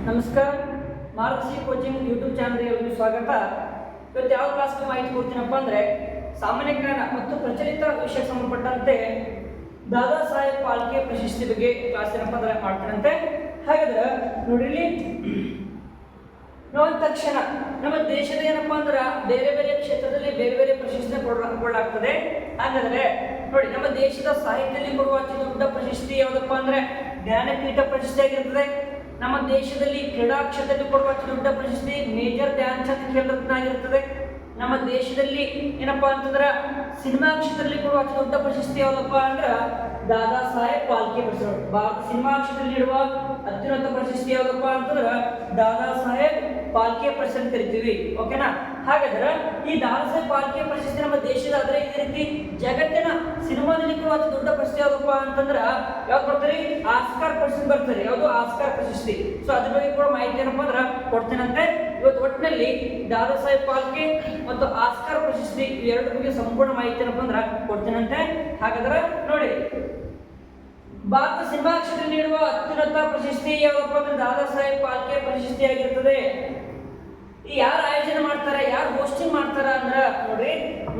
ನಮಸ್ಕಾರ. ಮಾರ್ಗಸಿ coaching YouTube ಚಾನಲ್ಗೆ ಎಲ್ಲರಿಗೂ ಸ್ವಾಗತ. ಇವತ್ತು ಯಾವ ಕ್ಲಾಸ್ಗೆ ಮಾಹಿತಿ ಕೊಡ್ತೀನಪ್ಪ ಅಂದರೆ ಸಾಮಾನ್ಯ ಜ್ಞಾನ ಮತ್ತು ಪ್ರಚಲಿತ ವಿಷಯಕ್ಕೆ ಸಂಬಂಧಪಟ್ಟಂತೆ ದಾದಾ ಸಾಹೇಬ್ ಫಾಲ್ಕೆ ಪ್ರಶಸ್ತಿ ಬಗ್ಗೆ ಕ್ಲಾಸ್ ಏನಪ್ಪ ಅಂದರೆ ಮಾಡ್ತಾರಂತೆ. ಹಾಗಾದ್ರೆ ನೋಡಿಲಿ, ನೋಡಿದ ತಕ್ಷಣ ನಮ್ಮ ದೇಶದ ಏನಪ್ಪ ಅಂದ್ರೆ ಬೇರೆ ಬೇರೆ ಕ್ಷೇತ್ರದಲ್ಲಿ ಬೇರೆ ಬೇರೆ ಪ್ರಶಸ್ತಿ ಕೊಡಲಾಗ್ತದೆ. ಹಾಗಾದ್ರೆ ನೋಡಿ, ನಮ್ಮ ದೇಶದ ಸಾಹಿತ್ಯದಲ್ಲಿ ಕೊಡುವ ಅತಿ ದೊಡ್ಡ ಪ್ರಶಸ್ತಿ ಯಾವುದಪ್ಪ ಅಂದ್ರೆ ಜ್ಞಾನಪೀಠ ಪ್ರಶಸ್ತಿ ಆಗಿರ್ತದೆ. ನಮ್ಮ ದೇಶದಲ್ಲಿ ಕ್ರೀಡಾ ಕ್ಷೇತ್ರದಲ್ಲಿ ಕೊಡುವ ಅತಿ ದೊಡ್ಡ ಪ್ರಶಸ್ತಿ ಮೇಜರ್ ಧ್ಯಾನ್ ಚಂದ್ ಖೇಲ್ ರತ್ನ ಆಗಿರ್ತದೆ. ನಮ್ಮ ದೇಶದಲ್ಲಿ ಏನಪ್ಪಾ ಅಂತಂದ್ರೆ ಸಿನಿಮಾ ಕ್ಷೇತ್ರದಲ್ಲಿ ಕೊಡುವ ಅತಿ ದೊಡ್ಡ ಪ್ರಶಸ್ತಿ ಯಾವುದಪ್ಪ ಅಂದ್ರೆ ದಾದಾ ಸಾಹೇಬ್ ಫಾಲ್ಕೆ ಪ್ರಶಸ್ತಿ. ಭಾರತ ಸಿನಿಮಾ ಕ್ಷೇತ್ರದಲ್ಲಿ ನೀಡುವ ಅತ್ಯುನ್ನತ ಪ್ರಶಸ್ತಿ ಯಾವುದಪ್ಪ ಅಂತಂದ್ರೆ ದಾದಾ ಸಾಹೇಬ್ ಫಾಲ್ಕೆ ಪ್ರಶಸ್ತಿ ಅಂತ ಕರಿತೀವಿ. ಓಕೆನಾ? ಹಾಗಾದ್ರೆ ಈ ದಾದಾ ಸಾಹೇಬ್ ಫಾಲ್ಕೆ ಪ್ರಶಸ್ತಿ ನಮ್ಮ ದೇಶದ ಆದರೆ ಇದೇ ರೀತಿ ಜಗತ್ತಿನ ಸಿನಿಮಾದಲ್ಲಿ ಕೊಡುವ ಅತಿ ದೊಡ್ಡ ಪ್ರಶಸ್ತಿ ಯಾವುದಪ್ಪ ಅಂತಂದ್ರೆ ಯಾವ್ದು ಬರ್ತಾರೆ? ಆಸ್ಕಾರ್ ಪ್ರಶಸ್ತಿ ಬರ್ತಾರೆ. ಯಾವುದು? ಆಸ್ಕಾರ್ ಪ್ರಶಸ್ತಿ. ಸೊ ಅದ್ರ ಬಗ್ಗೆ ಕೂಡ ಮಾಹಿತಿ ಏನಪ್ಪ ಅಂದ್ರೆ ಕೊಡ್ತೇನಂತೆ. ಇವತ್ತು ಒಟ್ಟಿನಲ್ಲಿ ದಾದಾ ಸಾಹೇಬ್ ಫಾಲ್ಕೆ ಮತ್ತು ಆಸ್ಕಾರ್ ಪ್ರಶಸ್ತಿ ಎರಡು ಬಗ್ಗೆ ಸಂಪೂರ್ಣ ಮಾಹಿತಿ ಏನಪ್ಪ ಅಂದ್ರೆ ಕೊಡ್ತೇನಂತೆ. ಹಾಗಾದ್ರೆ ನೋಡಿ, ಭಾರತ ಸಿನಿಮಾ ಕ್ಷೇತ್ರದಲ್ಲಿ ನೀಡುವ ಅತ್ಯುನ್ನತ ಪ್ರಶಸ್ತಿ ಯಾವುದಪ್ಪ ಅಂದ್ರೆ ದಾದಾ ಸಾಹೇಬ್ ಫಾಲ್ಕೆ ಪ್ರಶಸ್ತಿ ಆಗಿರ್ತದೆ. ಈ ಯಾರು ಆಯೋಜನೆ ಮಾಡ್ತಾರೆ, ಯಾರು ಹೋಸ್ಟಿಂಗ್ ಮಾಡ್ತಾರ ಅಂದ್ರೆ ನೋಡ್ರಿ,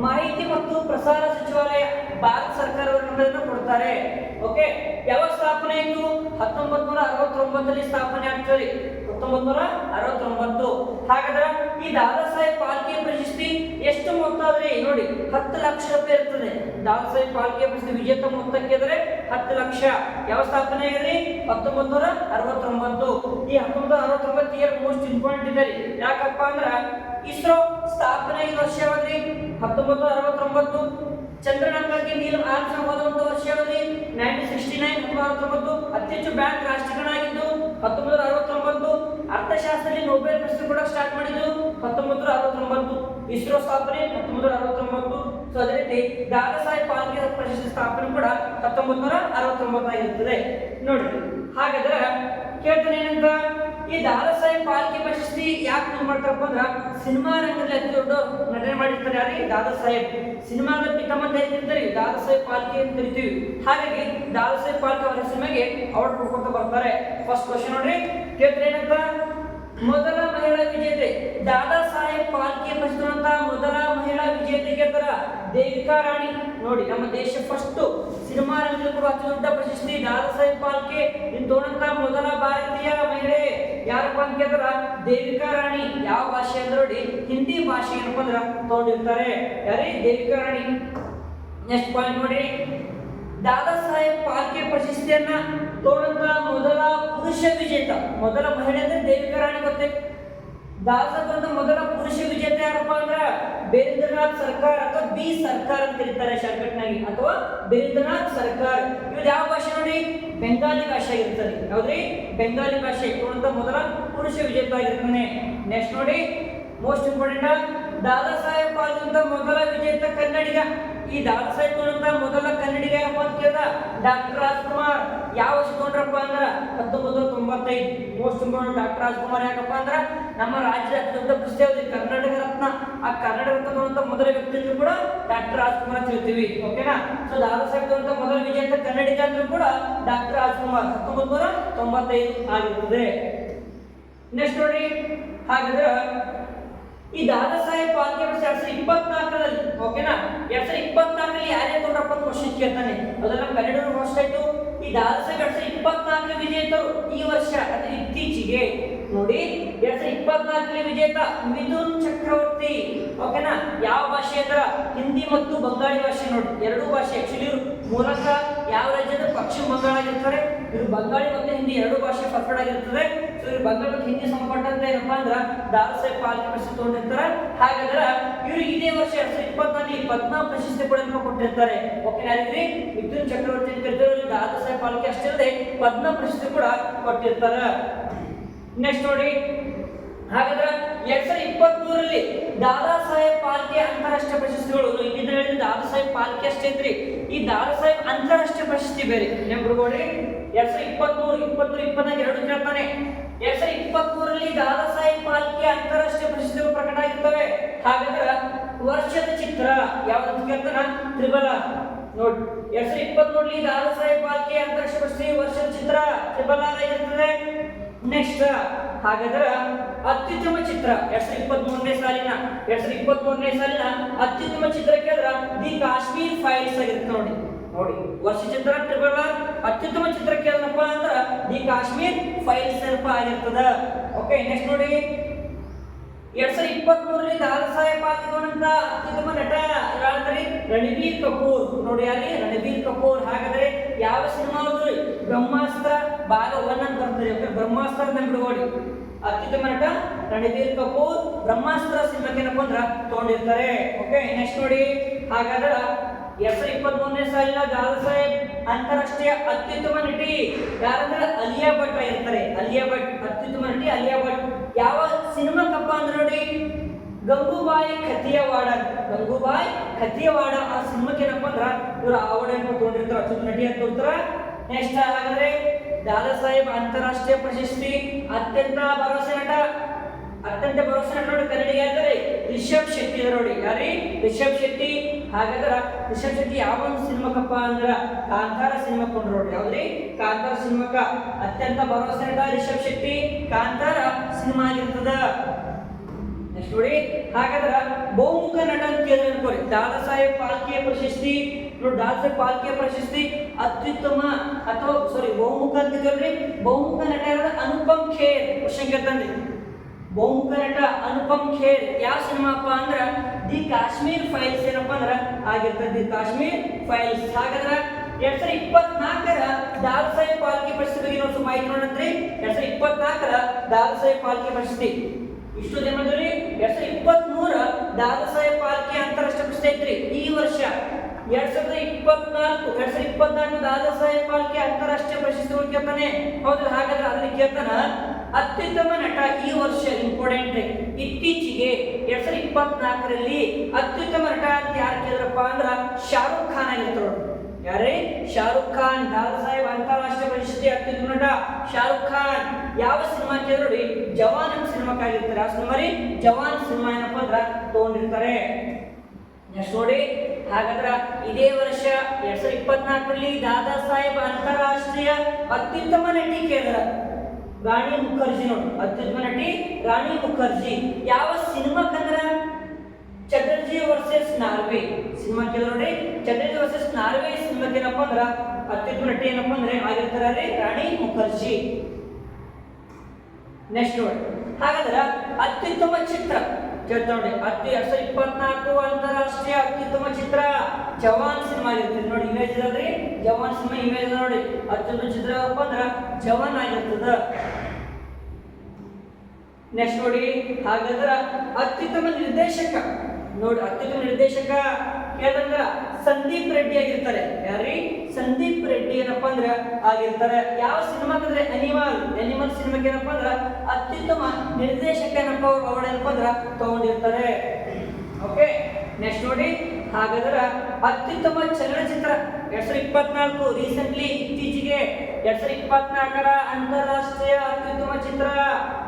ಮಾಹಿತಿ ಮತ್ತು ಪ್ರಸಾರ ಸಚಿವಾಲಯ ಭಾರತ ಸರ್ಕಾರವನ್ನು ಕೊಡ್ತಾರೆ. ಓಕೆ, ಯಾವ ಸ್ಥಾಪನೆ ಆಯಿತು? 1969 ಸ್ಥಾಪನೆ ಆಗ್ತದೆ. 1969. ಹಾಗಾದ್ರೆ ಈ ದಾದಾ ಸಾಹೇಬ್ ಫಾಲ್ಕೆ ಪ್ರಶಸ್ತಿ ಎಷ್ಟು ಮೊತ್ತ ಆದ್ರೆ ನೋಡಿ 10 ಲಕ್ಷ ರೂಪಾಯಿ ಇರ್ತದೆ. ದಾದಾ ಸಾಹೇಬ್ ಫಾಲ್ಕೆ ಪ್ರಶಸ್ತಿ ವಿಜೇತ ಮೊತ್ತಕ್ಕೆ ಅಂದ್ರೆ 10 ಲಕ್ಷ. ಯಾವ ಸ್ಥಾಪನೆ ಆಗಿದೆ? 1969. ಈ 1969 ಇಯರ್ ಮೋಸ್ಟ್ ಇಂಪಾರ್ಟೆಂಟ್ ಇದೆ. ಯಾಕಪ್ಪ ಅಂದ್ರೆ ಇಸ್ರೋ ಸ್ಥಾಪನೆ ಆಗಿದ ವರ್ಷ ಯಾವ್ದ್ರಿ? 1969. ಚಂದ್ರನಂಗಾಗಿ ನೀಲ್ ಆರ್ಮ್ಸ್ಟ್ರಾಂಗ್ ಹೋದಂತ ವರ್ಷ ಯಾವ್ದ್ರಿ? 1969. 1969. ಅತಿ ಹೆಚ್ಚು ಬ್ಯಾಂಕ್ ರಾಷ್ಟ್ರೀಕರಣ ಆಗಿದ್ದು 1969. ಅರ್ಥಶಾಸ್ತ್ರದಲ್ಲಿ ನೊಬೆಲ್ ಪ್ರಶಸ್ತಿ ಕೂಡ ಸ್ಟಾರ್ಟ್ ಮಾಡಿದ್ದು 1969. ಇಸ್ರೋ ಸ್ಥಾಪನೆ 1969. ಸೊ ಅದೇ ರೀತಿ ದಾದಾ ಸಾಹೇಬ್ ಫಾಲ್ಕೆ ಪ್ರಶಸ್ತಿ ಸ್ಥಾಪನೆ ಕೂಡ 1969 ಆಗಿರುತ್ತದೆ. ನೋಡಿ, ಹಾಗಾದ್ರೆ ಕೇಳ್ತಾನೆ ಏನಂತ, ಈ ದಾದಾ ಸಾಹೇಬ್ ಫಾಲ್ಕೆ ಪ್ರಶಸ್ತಿ ಯಾಕೆ ಯೂಸ್ ಮಾಡ್ತಾರಪ್ಪ ಅಂದ್ರೆ ಸಿನಿಮಾ ರಂಗದಲ್ಲಿ ಅತಿ ದೊಡ್ಡ ನಟನೆ ಮಾಡಿರ್ತಾರೆ. ಯಾರಿಗೆ? ದಾದಾ ಸಾಹೇಬ್. ಸಿನಿಮಾದ ಪಿತಾಮಹ ಅಂತ ಹೇಳ್ತಿರ್ತಾರೆ, ದಾದಾ ಸಾಹೇಬ್ ಫಾಲ್ಕೆ ಅಂತ ಕರಿತೀವಿ. ಹಾಗಾಗಿ ದಾದಾ ಸಾಹೇಬ್ ಫಾಲ್ಕೆ ಅವರ ಸಿನಿಮಾಗೆ ಅವಾರ್ಡ್ ಕೊಡ್ಕೊಂತ ಬರ್ತಾರೆ. ಫಸ್ಟ್ ಕ್ವಶನ್ ನೋಡ್ರಿ, ಕೇಳ್ತಾರೆ ಏನಂತ, ಮೊದಲ ಮಹಿಳಾ ವಿಜೇತೆ ದಾದಾ ಸಾಹೇಬ್ ಫಾಲ್ಕೆ ಪ್ರಶಸ್ತಿ ಮೊದಲ ಮಹಿಳಾ ವಿಜೇತೆ ಗೆದ್ದರ ದೇವಿಕಾ ರಾಣಿ. ನೋಡಿ, ನಮ್ಮ ದೇಶ ಫಸ್ಟ್ ಸಿನಿಮಾ ರಂಗದಲ್ಲಿ ಕೂಡ ಅತಿ ದೊಡ್ಡ ಪ್ರಶಸ್ತಿ ದಾದಾ ಸಾಹೇಬ್ ಫಾಲ್ಕೆ ತಗೊಂಡಂತ ಮೊದಲ ಭಾರತೀಯ ಮಹಿಳೆ ಯಾರಪ್ಪ ಅಂತ ಕೇಳಿದ್ರ ದೇವಿಕಾ ರಾಣಿ. ಯಾವ ಭಾಷೆ ಅಂದ್ರೆ ನೋಡಿ, ಹಿಂದಿ ಭಾಷೆ ಏನಪ್ಪ ಅಂದ್ರೆ ತಗೊಂಡಿರ್ತಾರೆ. ಯಾರೇ? ದೇವಿಕಾ ರಾಣಿ. ನೆಕ್ಸ್ಟ್ ಪಾಯಿಂಟ್ ನೋಡಿ, ದಾದಾ ಸಾಹೇಬ್ ಫಾಲ್ಕೆ ಪ್ರಶಸ್ತಿಯನ್ನ ತಗೊಂಡಂತ ಮೊದಲ ಪುರುಷ ವಿಜೇತ, ಮೊದಲ ಮಹಿಳೆ ಅಂದ್ರೆ ದೇವಿಕಾ ರಾಣಿ. ಗೊತ್ತೇ? ದಾದಾ ಸಾಹೇಬ್ ಮೊದಲ ಪುರುಷ ವಿಜೇತ ಯಾರಪ್ಪ ಅಂದ್ರೆ ಬೇಂದ್ರನಾಥ್ ಸರ್ಕಾರ್ ಅಥವಾ ಬಿ ಸರ್ಕಾರ್ ಅಂತ ಕರೀತಾರೆ ಶಾರ್ಟ್ಕಟ್ನಾಗಿ, ಅಥವಾ ಬೇಂದ್ರನಾಥ್ ಸರ್ಕಾರ್. ಇವ್ರು ಯಾವ ಭಾಷೆ ನೋಡಿ? ಬೆಂಗಾಲಿ ಭಾಷೆ ಆಗಿರ್ತದೆ. ಯಾವ್ದ್ರಿ? ಬೆಂಗಾಲಿ ಭಾಷೆ ತಗೊಂಡಂತ ಮೊದಲ ಪುರುಷ ವಿಜೇತ ಆಗಿರ್ತಾನೆ. ನೆಕ್ಸ್ಟ್ ನೋಡಿ, ಮೋಸ್ಟ್ ಇಂಪಾರ್ಟೆಂಟ್, ದಾದಾ ಸಾಹೇಬ್ ಫಾಲ್ಕೆ ಮೊದಲ ವಿಜೇತ ಕನ್ನಡಿಗ. ಈ ದಾದಾ ಸಾಹೇಬ್ ತಗೊಂಡಂತ ಮೊದಲ ಕನ್ನಡಿಗ ಯಾರಪ್ಪ ಅಂತ ಕೇಳಿದ ಡಾಕ್ಟರ್ ರಾಜ್ಕುಮಾರ್. ಯಾವ ವರ್ಷ ತಗೊಂಡ್ರಪ್ಪ ಅಂದ್ರ 1995. Most important, doctor Rajkumar. ಯಾಕಪ್ಪ ಅಂದ್ರ ನಮ್ಮ ರಾಜ್ಯದ ಅತಿ ದೊಡ್ಡ ಪ್ರಶಸ್ತಿ ಯಾವ್ದು? ಕರ್ನಾಟಕ ರತ್ನ. ಆ ಕರ್ನಾಟಕ ರತ್ನ ತಗೊಂಡಂತ ಮೊದಲ ವ್ಯಕ್ತಿ ಅಂದ್ರೂ ಕೂಡ ಡಾಕ್ಟರ್ ರಾಜ್ಕುಮಾರ್ ಅಂತ ಹೇಳ್ತೀವಿ. ಓಕೆನಾ? ಸೊ ದಾದಾ ಸಾಹೇಬ್ ತಗೊಂಡಂತ ಮೊದಲ ವಿಜೇತ ಕನ್ನಡಿಗ ಅಂದ್ರೂ ಕೂಡ ಡಾಕ್ಟರ್ ರಾಜ್ಕುಮಾರ್. 1995 ಆಗಿರ್ತದೆ. ನೆಕ್ಸ್ಟ್ ನೋಡಿ, ಹಾಗಾದ್ರೆ ಈ ದಾದಾ ಸಾಹೇಬ್ ಫಾಲ್ಕೆ ಪ್ರಶಸ್ತಿ 2024ರಲ್ಲಿ, ಓಕೆನಾ, 2024ರಲ್ಲಿ ಯಾರೇ ತಗೊಂಡ್ರಪ್ಪ ಅಂತ ಕ್ವಶನ್ ಕೇಳ್ತಾನೆ. ಅದೆಲ್ಲ ಕನ್ನಡ ಫಸ್ಟ್ ಆಯ್ತು. ಈ ದಾದಾ ಸಾಹೇಬ್ 2024 ವಿಜೇತರು ಈ ವರ್ಷ ಅಂದ್ರೆ ಇತ್ತೀಚೆಗೆ ನೋಡಿ 2024ರಲ್ಲಿ ವಿಜೇತ ಮಿಥುನ್ ಚಕ್ರವರ್ತಿ. ಓಕೆನಾ? ಯಾವ ಭಾಷೆ ಅಂದ್ರೆ ಹಿಂದಿ ಮತ್ತು ಬಂಗಾಳಿ ಭಾಷೆ. ನೋಡಿ, ಎರಡೂ ಭಾಷೆ. ಆಕ್ಚುಲಿ ಇವರು ಮೂಲಕ ಯಾವ ರಾಜ್ಯದ? ಪಶ್ಚಿಮ ಬಂಗಾಳ ಆಗಿರ್ತಾರೆ. ಇವರು ಬಂಗಾಳಿ ಮತ್ತು ಹಿಂದಿ ಎರಡೂ ಭಾಷೆ ಪರ್ಫೆಕ್ಟ್ ಆಗಿರ್ತದೆ. ಸೊ ಇವರು ಬಂಗಾಳ ಮತ್ತು ಹಿಂದಿ ಸಂಬಂಧಪಟ್ಟಂತೆ ಏನಪ್ಪಾ ಅಂದ್ರೆ ದಾದಾ ಸಾಹೇಬ್ ಫಾಲ್ಕೆ ಪ್ರಶಸ್ತಿ ತಗೊಂಡಿರ್ತಾರೆ. ಹಾಗಾದ್ರೆ ಇವರು ಇದೇ ವರ್ಷ 2024 ಪದ್ಮ ಪ್ರಶಸ್ತಿ ಕೂಡ ಕೊಟ್ಟಿರ್ತಾರೆ. ಓಕೆ, ಯಾರಿಗ್ರಿ? ಮಿಥುನ್ ಚಕ್ರವರ್ತಿ ಅಂತ ಕರೀತಾರೆ. ದಾದಾ ಸಾಹೇಬ್ ಫಾಲ್ಕೆ ಅಷ್ಟೇ ಅಲ್ಲದೆ ಪದ್ಮ ಪ್ರಶಸ್ತಿ ಕೂಡ ಕೊಟ್ಟಿರ್ತಾರೆ. ನೆಕ್ಸ್ಟ್ ನೋಡಿ, ಹಾಗಾದ್ರೆ 2023ರಲ್ಲಿ ದಾದಾ ಸಾಹೇಬ್ ಫಾಲ್ಕೆ ಅಂತಾರಾಷ್ಟ್ರೀಯ ಪ್ರಶಸ್ತಿಗಳು ಇಲ್ಲಿಂದ ಹೇಳಿದ್ರೆ ದಾದಾ ಸಾಹೇಬ್ ಫಾಲ್ಕೆ ಅಷ್ಟೇ ಐತ್ರಿ. ಈ ದಾದಾ ಸಾಹೇಬ್ ಅಂತಾರಾಷ್ಟ್ರೀಯ ಪ್ರಶಸ್ತಿ ಬೇರೆ. ನೆನಪಿಟ್ಕೊಳ್ಳಿ, 2023, 24 ಎರಡು ಕೇಳ್ತಾನೆ. 2023ರಲ್ಲಿ ದಾದಾ ಸಾಹೇಬ್ ಫಾಲ್ಕೆ ಅಂತಾರಾಷ್ಟ್ರೀಯ ಪ್ರಶಸ್ತಿಗಳು ಪ್ರಕಟ ಆಗಿರ್ತವೆ. ಹಾಗಾದ್ರೆ ವರ್ಷದ ಚಿತ್ರ ಯಾವ್ದು ಕೇಳ್ತಾನ? Triple R. ನೋಡಿ, 2023ರಲ್ಲಿ ದಾದಾ ಸಾಹೇಬ್ ಫಾಲ್ಕೆ ಅಂತಾರಾಷ್ಟ್ರೀಯ ಪ್ರಶಸ್ತಿ ವರ್ಷದ ಚಿತ್ರ ತ್ರಿಬಲ್ ಆರ್ ಆಗಿರ್ತದೆ. ನೆಕ್ಸ್ಟ್ ಹಾಗಾದ್ರೆ ಅತ್ಯುತ್ತಮ ಚಿತ್ರ 2023ನೇ ಸಾಲಿನ ಅತ್ಯುತ್ತಮ ಚಿತ್ರ ಕೇಳಿದ್ರ ದಿ ಕಾಶ್ಮೀರ್ ಫೈಲ್ಸ್ ಆಗಿರುತ್ತೆ ನೋಡಿ. ವರ್ಷ ಚಿತ್ರ ಅತ್ಯುತ್ತಮ ಚಿತ್ರ ಕೇಳಿದ್ರಪ್ಪ ಅಂದ್ರ ದಿ ಕಾಶ್ಮೀರ್ ಫೈಲ್ಸ್ ಏನಪ್ಪ ಆಗಿರ್ತದ. ಓಕೆ, ನೆಕ್ಸ್ಟ್ ನೋಡಿ 2023ರಲ್ಲಿ ದಾದಾ ಸಾಹೇಬ್ ಪಾಲ್ಗೊಂಡಂತ ಅತ್ಯುತ್ತಮ ನಟ ಯಾರಂದ್ರೆ ರಣಬೀರ್ ಕಪೂರ್ ನೋಡಿ. ಅಲ್ಲಿ ರಣಬೀರ್ ಕಪೂರ್. ಹಾಗಾದ್ರೆ ಯಾವ ಸಿನಿಮಾ ಅವ್ರದ್ದು? ಬ್ರಹ್ಮಾಸ್ತ್ರ ಭಾಗ 1 ಅಂತ ಬರ್ತದೆ. ಓಕೆ, ಬ್ರಹ್ಮಾಸ್ತ್ರ ಅಂತ ಬಿಡುಗಡೆ ಅತ್ಯುತ್ತಮ ನಟ ರಣಬೀರ್ ಕಪೂರ್ ಬ್ರಹ್ಮಾಸ್ತ್ರ ಸಿನಿಮಾಕ್ಕೆ ಏನಪ್ಪ ಅಂದ್ರ ತಗೊಂಡಿರ್ತಾರೆ. ಓಕೆ, ನೆಕ್ಸ್ಟ್ ನೋಡಿ. ಹಾಗಾದ್ರೆ 2023ನೇ ಸಾಲಿನ ದಾದಾ ಸಾಹೇಬ್ ಅಂತಾರಾಷ್ಟ್ರೀಯ ಅತ್ಯುತ್ತಮ ನಟಿ ಯಾರಂದ್ರೆ ಅಲಿಯಾ ಭಟ್ ಆಗಿರ್ತಾರೆ. ಅಲಿಯಾ ಭಟ್ ಅತ್ಯುತ್ತಮ ನಟಿ ಅಲಿಯಾ ಭಟ್. ಯಾವ ಸಿನಿಮಾಕ್ಕಪ್ಪ ಅಂದ್ರೆ ನೋಡಿ ಗಂಗೂಬಾಯಿ ಖತಿಯವಾಡ ಆ ಸಿನಿಮಾಕ್ಕೆ ಏನಪ್ಪ ಅಂದ್ರ ಇವ್ರ ಅವಾರ್ಡ್ ಅನ್ನು ತಗೊಂಡಿರ್ತಾರೆ, ಅತ್ಯುತ್ತಮ ನಟಿ ಅಂತ ತೋರ್ತಾರ. ನೆಕ್ಸ್ಟ್ ಹಾಗಾದ್ರೆ ದಾದಾ ಸಾಹೇಬ್ ಅಂತಾರಾಷ್ಟ್ರೀಯ ಪ್ರಶಸ್ತಿ ಅತ್ಯಂತ ಭರವಸೆ ನಟ ನೋಡಿ ಕನ್ನಡಿಗ ಅಂದರೆ ರಿಷಬ್ ಶೆಟ್ಟಿ ನೋಡಿ. ಯಾರಿ? ರಿಷಬ್ ಶೆಟ್ಟಿ. ಹಾಗಾದ್ರ ರಿಷಬ್ ಶೆಟ್ಟಿ ಯಾವ ಒಂದು ಸಿನಿಮಾಕ್ಕಪ್ಪ ಅಂದ್ರ ಕಾಂತಾರ ಸಿನಿಮಾ ಕೊಂಡ್ರು ನೋಡಿ. ಯಾವ್ದ್ರಿ? ಕಾಂತಾರ ಸಿನಿಮಾಕ್ಕ ಅತ್ಯಂತ ಭರವಸೆ ನಟ ರಿಷಬ್ ಶೆಟ್ಟಿ ಕಾಂತಾರ ಸಿನಿಮಾ ಆಗಿರ್ತದ. ನೆಕ್ಸ್ಟ್ ನೋಡಿ. ಹಾಗಾದ್ರ ಬಹುಮುಖ ನಟ ಅಂತ ಕೇಳಿದ್ರೆ ಅನ್ಕೋರಿ ದಾದಾ ಸಾಹೇಬ್ ಫಾಲ್ಕೆ ಪ್ರಶಸ್ತಿ ನೋಡಿ. ದಾದಾ ಸಾಹೇಬ್ ಫಾಲ್ಕೆ ಪ್ರಶಸ್ತಿ ಅತ್ಯುತ್ತಮ ಅಥವಾ ಬಹುಮುಖ ಅಂತ ಕೇಳಿದ್ರಿ. ಬಹುಮುಖ ನಟ ಅನುಪಮ್ ಖೇರ್. ಕ್ವಶನ್ ಕೇಳ್ತಾನೆ ಬಹುಮುಖ ನಟ ಅನುಪಮ್ ಖೇರ್ ಯಾವ ಸಿನಿಮಾಪ್ಪ ಅಂದ್ರ ದಿ ಕಾಶ್ಮೀರ್ ಫೈಲ್ಸ್ ಏನಪ್ಪ ಅಂದ್ರ ಆಗಿರ್ತದೆ. The Kashmir files. ಹಾಗಾದ್ರ 2024ರ ದಾದಾ ಸಾಹೇಬ್ ಫಾಲ್ಕೆ ಪ್ರಶಸ್ತಿ ಬಗ್ಗೆ ನಾವು ಮಾಹಿತಿ ನೋಡಂತ್ರಿ. 2024ರ ದಾದಾ ಸಾಹೇಬ್ ಫಾಲ್ಕೆ ಪ್ರಶಸ್ತಿ ಇಷ್ಟು ಜನ್ಮದಲ್ಲಿ 2023 ದಾದಾ ಸಾಹೇಬ್ ಫಾಲ್ಕೆ ಅಂತಾರಾಷ್ಟ್ರೀಯ ಪ್ರಶಸ್ತಿ ಐತ್ರಿ. ಈ ವರ್ಷ 2024 ದಾದಾ ಸಾಹೇಬ್ ಫಾಲ್ಕೆ ಅಂತಾರಾಷ್ಟ್ರೀಯ ಪ್ರಶಸ್ತಿ ಕೇಳ್ತಾನೆ. ಹೌದಲ್ಲ? ಹಾಗಾದ್ರೆ ಅದನ್ನ ಕೇಳ್ತಾನ ಅತ್ಯುತ್ತಮ ನಟ ಈ ವರ್ಷ ಇಂಪಾರ್ಟೆಂಟ್. ಇತ್ತೀಚೆಗೆ 2024ರಲ್ಲಿ ಅತ್ಯುತ್ತಮ ನಟ ಅಂತ ಯಾರು ಕೇಳಿದ್ರಪ್ಪ ಅಂದ್ರ ಶಾರುಖ್ ಖಾನ್ ಆಗಿರ್ತಾರೆ. ಯಾರೇ? ಶಾರುಖ್ ಖಾನ್. ದಾದಾ ಸಾಹೇಬ್ ಅಂತಾರಾಷ್ಟ್ರೀಯ ಪ್ರಶಸ್ತಿ ಅತ್ಯುತ್ತಮ ನಟ ಶಾರುಖ್ ಖಾನ್. ಯಾವ ಸಿನಿಮಾ ಕೇಳಿ? ಜವಾನ್ ಸಿನಿಮಾಕ್ಕಾಗಿರ್ತಾರೆ. ಆ ಸಿನಿಮಾ ರೀ ಜವಾನ್ ಸಿನಿಮಾ ಏನಪ್ಪ ಅಂದ್ರ ತಗೊಂಡಿರ್ತಾರೆ. ನೆಕ್ಸ್ಟ್ ನೋಡಿ. ಹಾಗಾದ್ರ ಇದೇ ವರ್ಷ 2024ರಲ್ಲಿ ದಾದಾ ಸಾಹೇಬ್ ಅಂತಾರಾಷ್ಟ್ರೀಯ ಅತ್ಯುತ್ತಮ ನಟಿ ಕೇಳಿದ್ರ ರಾಣಿ ಮುಖರ್ಜಿ ನೋಡಿ. ಅತ್ಯುತ್ತಮ ನಟಿ ರಾಣಿ ಮುಖರ್ಜಿ. ಯಾವ ಸಿನಿಮಾಕ್ಕಂದ್ರ ಚಟರ್ಜಿ ವರ್ಸಸ್ ನಾರ್ವೆ ಸಿನಿಮಾ ಕೇಳಿ. ಚಟರ್ಜಿ ವರ್ಸಸ್ ನಾರ್ವೆ ಸಿನಿಮಾಕ್ಕೆ ಏನಪ್ಪ ಅಂದ್ರ ಅತ್ಯುತ್ತಮ ನಟಿ ಏನಪ್ಪ ಅಂದ್ರೆ ಆಗಿರ್ತಾರೆ ರಾಣಿ ಮುಖರ್ಜಿ. ನೆಕ್ಸ್ಟ್ ನೋಡಿ. ಹಾಗಾದ್ರ ಅತ್ಯುತ್ತಮ ಚಿತ್ರ ನೋಡಿ. 2024 ಅಂತಾರಾಷ್ಟ್ರೀಯ ಅತ್ಯುತ್ತಮ ಚಿತ್ರ ಜವಾನ್ ಸಿನಿಮಾ ಆಗಿರ್ತದೆ ನೋಡಿ. ಇಮೇಜ್ ಇದ್ರಿ ಜವಾನ್ ಸಿನಿಮಾ ಇಮೇಜ್ ನೋಡಿ. ಅತ್ಯುತ್ತಮ ಚಿತ್ರ ಏನಪ್ಪ ಅಂದ್ರ ಜವಾನ್ ಆಗಿರ್ತದ. ನೆಕ್ಸ್ಟ್ ನೋಡಿ. ಹಾಗಾದ್ರ ಅತ್ಯುತ್ತಮ ನಿರ್ದೇಶಕ ನೋಡಿ. ಅತ್ಯುತ್ತಮ ನಿರ್ದೇಶಕ ಕೇಳಿದ್ರ ಸಂದೀಪ್ ರೆಡ್ಡಿ ಆಗಿರ್ತಾರೆ. ಯಾರೀ? ಸಂದೀಪ್ ರೆಡ್ಡಿ ಏನಪ್ಪ ಅಂದ್ರ ಆಗಿರ್ತಾರೆ. ಯಾವ ಸಿನಿಮಾಕ್ಕಂದ್ರೆ ಅನಿಮಲ್ ಸಿನಿಮಾಕ್ಕೆ ಏನಪ್ಪ ಅಂದ್ರ ಅತ್ಯುತ್ತಮ ನಿರ್ದೇಶಕ ಏನಪ್ಪ ಅವಾರ್ಡ್ ಏನಪ್ಪ ಅಂದ್ರ ತಗೊಂಡಿರ್ತಾರೆ. ಓಕೆ, ನೆಕ್ಸ್ಟ್ ನೋಡಿ. ಹಾಗಾದ್ರ ಅತ್ಯುತ್ತಮ ಚಲನಚಿತ್ರ 2024 ರೀಸೆಂಟ್ಲಿ ಇತ್ತೀಚೆಗೆ 2024ರ ಅಂತಾರಾಷ್ಟ್ರೀಯ ಅತ್ಯುತ್ತಮ ಚಿತ್ರ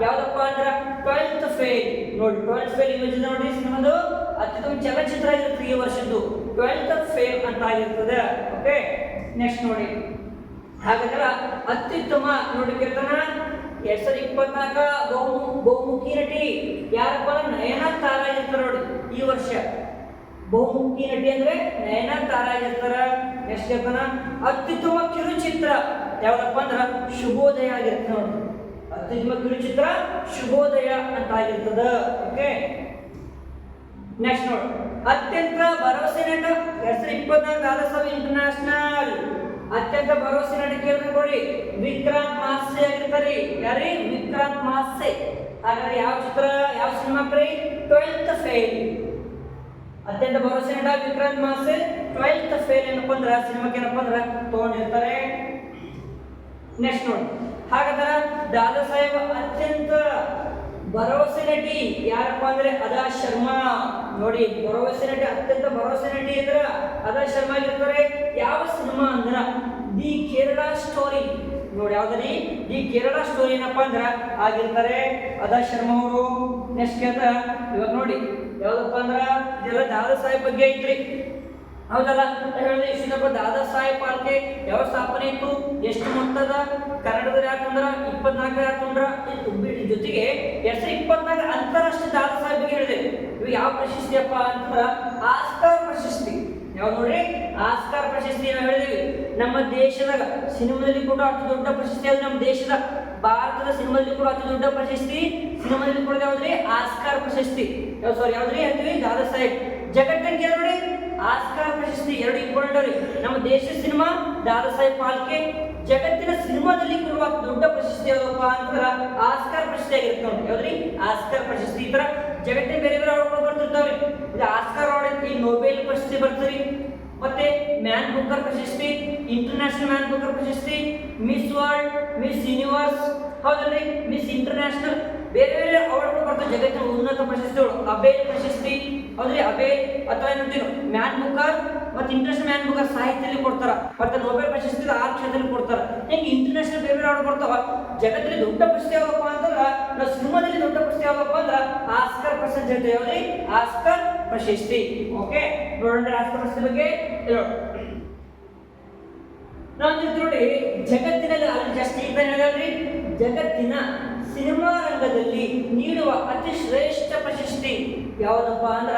ಯಾವ್ದಪ್ಪ ಅಂದ್ರ 12th ಫೇಲ್ ನೋಡಿ. 12th ಫೇಲ್ ಇಮೇಜ್ ನೋಡಿ. ಸಿನಿಮಾದು ಅತ್ಯುತ್ತಮ ಚಲನಚಿತ್ರ ಆಗಿರುತ್ತೆ ಈ ವರ್ಷದ್ದು 12th ಫೇಲ್ ಅಂತ ಆಗಿರ್ತದೆ. ಓಕೆ, ನೆಕ್ಸ್ಟ್ ನೋಡಿ. ಹಾಗಾದ್ರ ಅತ್ಯುತ್ತಮ ನೋಡಿ ಕೇಳ್ತಾನ 2024 ಬಹುಮುಖಿ ನಟಿ ಯಾರಪ್ಪ? ನಯನತಾರಾ ಆಗಿರ್ತಾರೆ ನೋಡಿ. ಈ ವರ್ಷ ಬಹುಮುಖಿ ನಟಿ ಅಂದ್ರೆ ನಯನತಾರಾ ಆಗಿರ್ತಾರ. ನೆಕ್ಸ್ಟ್ ಕೇಳ್ತಾನ ಅತ್ಯುತ್ತಮ ಕಿರುಚಿತ್ರ ಯಾವ್ದಪ್ಪ ಅಂದ್ರ ಶುಭೋದಯ ಆಗಿರ್ತ ನೋಡಿ. ಅತ್ಯುತ್ತಮ ಕಿರುಚಿತ್ರ ಶುಭೋದಯ ಅಂತ ಆಗಿರ್ತದ. ಓಕೆ, ನೆಕ್ಸ್ಟ್ ನೋಡಿ. ಅತ್ಯಂತ ಭರವಸೆ ನಟ 2024 ದಾದಾ ಸಾಹೇಬ್ ಇಂಟರ್ನ್ಯಾಷನಲ್ ಅತ್ಯಂತ ಭರವಸೆ ನಟ ಕೇಳಿದ್ರೆ ನೋಡಿ ವಿಕ್ರಾಂತ್ ಮಾಸೆ ಆಗಿರ್ತಾರೆ. ಯಾರೇ? ವಿಕ್ರಾಂತ್ ಮಾಸೆ. ಹಾಗಾದ್ರೆ ಯಾವ ಚಿತ್ರ ಯಾವ ಸಿನಿಮಾ? 12th fail. ಅತ್ಯಂತ ಭರವಸೆ ನಟ ವಿಕ್ರಾಂತ್ ಮಾಸೆ 12th ಫೇಲ್ ಏನಪ್ಪ ಅಂದ್ರ ಸಿನಿಮಾಕ್ಕೆ ಏನಪ್ಪ ಅಂದ್ರ ತಗೊಂಡಿರ್ತಾರೆ. ನೆಕ್ಸ್ಟ್ ನೋಡಿ. ಹಾಗಾದ್ರೆ ದಾದಾ ಸಾಹೇಬ್ ಅತ್ಯಂತ ಭರವಸೆ ನಟಿ ಯಾರಪ್ಪ ಅಂದ್ರೆ ಅದಾ ಶರ್ಮಾ ನೋಡಿ. ಭರವಸೆ ನಟಿ ಅತ್ಯಂತ ಭರವಸೆ ನಟಿ ಅಂದ್ರ ಅದಾ ಶರ್ಮಾ ಆಗಿರ್ತಾರೆ. ಯಾವ ಸಿನಿಮಾ ಅಂದ್ರ ದಿ ಕೇರಳ ಸ್ಟೋರಿ ನೋಡಿ. ಯಾವ್ದ್ರಿ? ದಿ ಕೇರಳ ಸ್ಟೋರಿ ಏನಪ್ಪ ಅಂದ್ರ ಆಗಿರ್ತಾರೆ ಅದಾ ಶರ್ಮಾ ಅವರು. ನೆಕ್ಸ್ಟ್ ಕೇಳ್ದ ಇವಾಗ ನೋಡಿ ಯಾವ್ದಪ್ಪ ಅಂದ್ರ ಇದೆಲ್ಲ ದಾದಾ ಸಾಹೇಬ್ ಬಗ್ಗೆ ಐತ್ರಿ. ಹೌದಲ್ಲ? ಹೇಳಿದ್ರೆ ಇಷ್ಟಪ್ಪ ದಾದಾ ಸಾಹೇಬ್ ಫಾಲ್ಕೆ ಯಾವ ಸ್ಥಾಪನೆ ಇತ್ತು, ಎಷ್ಟು ಮೊತ್ತದ, ಕನ್ನಡದಲ್ಲಿ ಯಾಕಂದ್ರ 24 ಯಾಕಂದ್ರ ಜೊತೆಗೆ ಅಂತಾರಾಷ್ಟ್ರೀಯ ದಾದಾ ಸಾಹೇಬ್ ಬಗ್ಗೆ ಹೇಳಿದೆ. ಇವು ಯಾವ ಪ್ರಶಸ್ತಿಯಪ್ಪ ಅಂತಂದ್ರ ಆಸ್ಕಾರ್ ಪ್ರಶಸ್ತಿ. ಯಾವ್ದು ನೋಡ್ರಿ, ಆಸ್ಕಾರ್ ಪ್ರಶಸ್ತಿ ನಾವು ಹೇಳಿದೀವಿ. ನಮ್ಮ ದೇಶದಾಗ ಸಿನಿಮಾದಲ್ಲಿ ಕೂಡ ಅತಿ ದೊಡ್ಡ ಪ್ರಶಸ್ತಿ ಅದು. ನಮ್ಮ ದೇಶದ ಭಾರತದ ಸಿನಿಮಾದಲ್ಲಿ ಕೂಡ ಅತಿ ದೊಡ್ಡ ಪ್ರಶಸ್ತಿ ಸಿನಿಮಾದಲ್ಲಿ ಕೂಡ ಯಾವ್ದ್ರಿ, ಆಸ್ಕಾರ್ ಪ್ರಶಸ್ತಿ. ಯಾವ್ದ್ರಿ ಅಂತೀವಿ, ದಾದಾ ಸಾಹೇಬ್. ಜಗತ್ತಿನ ನೋಡಿ ಆಸ್ಕಾರ್ ಪ್ರಶಸ್ತಿ ಎರಡು ಇಂಪಾರ್ಟೆಂಟ್ ಅವ್ರಿ. ನಮ್ಮ ದೇಶದ ಸಿನಿಮಾ ದಾದಾ ಸಾಹೇಬ್ ಫಾಲ್ಕೆ, ಜಗತ್ತಿನ ಸಿನಿಮಾದಲ್ಲಿ ಕೊಡುವ ದೊಡ್ಡ ಪ್ರಶಸ್ತಿ ಯಾವ್ದಪ್ಪ ಅಂತಂದ್ರ ಆಸ್ಕಾರ್ ಪ್ರಶಸ್ತಿ ಆಗಿರುತ್ತೆ ನೋಡಿ. ಯಾವ್ದ್ರಿ, ಆಸ್ಕಾರ್ ಪ್ರಶಸ್ತಿ. ಈ ತರ ಜಗತ್ತಿನ ಬೇರೆ ಬೇರೆ ಅವಾರ್ಡ್ಗಳು ಬರ್ತಿರ್ತಾವ್ರಿ. ಇದು ಆಸ್ಕಾರ್ ಅವಾರ್ಡ್, ಈ ನೊಬೆಲ್ ಪ್ರಶಸ್ತಿ ಬರ್ತರಿ, ಮತ್ತೆ ಮ್ಯಾನ್ ಬುಕರ್ ಪ್ರಶಸ್ತಿ, ಇಂಟರ್ನ್ಯಾಷನಲ್ ಮ್ಯಾನ್ ಬುಕರ್ ಪ್ರಶಸ್ತಿ, ಮಿಸ್ ವರ್ಲ್ಡ್, ಮಿಸ್ ಯೂನಿವರ್ಸ್, ಹೌದಲ್ರಿ, ಮಿಸ್ ಇಂಟರ್ನ್ಯಾಷನಲ್, ಬೇರೆ ಬೇರೆ ಅವಾರ್ಡ್ಗಳು ಬರ್ತವೆ. ಜಗತ್ತಿನ ಉನ್ನತ ಪ್ರಶಸ್ತಿಗಳು, ಅಬೇಲ್ ಪ್ರಶಸ್ತಿ, ಹೌದ್ರಿ, ಅಬೇಲ್ ಅಥವಾ ಏನಂತೀವಿ ಮ್ಯಾನ್ ಬುಕರ್ ಮತ್ತೆ ಇಂಟರ್ನ್ಯಾಷನಲ್ ಮ್ಯಾನ್ ಬುಕರ್ ಸಾಹಿತ್ಯದಲ್ಲಿ ಕೊಡ್ತಾರ, ಮತ್ತೆ ನೊಬೆಲ್ ಪ್ರಶಸ್ತಿ ಆರ್ ಕ್ಷೇತ್ರದಲ್ಲಿ ಕೊಡ್ತಾರ. ಹಿಂಗೆ ಇಂಟರ್ನ್ಯಾಷನಲ್ ಬೇರೆ ಬೇರೆ ಅವಾರ್ಡ್ ಬರ್ತಾವ. ಜಗತ್ತಿನ ದೊಡ್ಡ ಪ್ರಶಸ್ತಿ ಯಾವ್ದಪ್ಪ ಅಂತಂದ್ರ, ನಾವು ಸಿನಿಮಾದಲ್ಲಿ ದೊಡ್ಡ ಪ್ರಶಸ್ತಿ ಯಾವ್ದಪ್ಪ ಅಂದ್ರ ಆಸ್ಕರ್ ಪ್ರಶಸ್ತಿ ಅಂತ. ಯಾವ್ದ್ರಿ, ಆಸ್ಕರ್ ಪ್ರಶಸ್ತಿ. ಓಕೆ, ನೋಡೋಣ ಆಸ್ಕರ್ ಪ್ರಶಸ್ತಿ ಬಗ್ಗೆ ನಾವು ನೋಡಿ. ಜಗತ್ತಿನಲ್ಲಿ ಅಲ್ಲಿ ಜಾಸ್ತಿ ಹೇಳಿದ್ರಿ, ಜಗತ್ತಿನ ಸಿನಿಮಾ ರಂಗದಲ್ಲಿ ನೀಡುವ ಅತಿ ಶ್ರೇಷ್ಠ ಪ್ರಶಸ್ತಿ ಯಾವುದಪ್ಪ ಅಂದ್ರ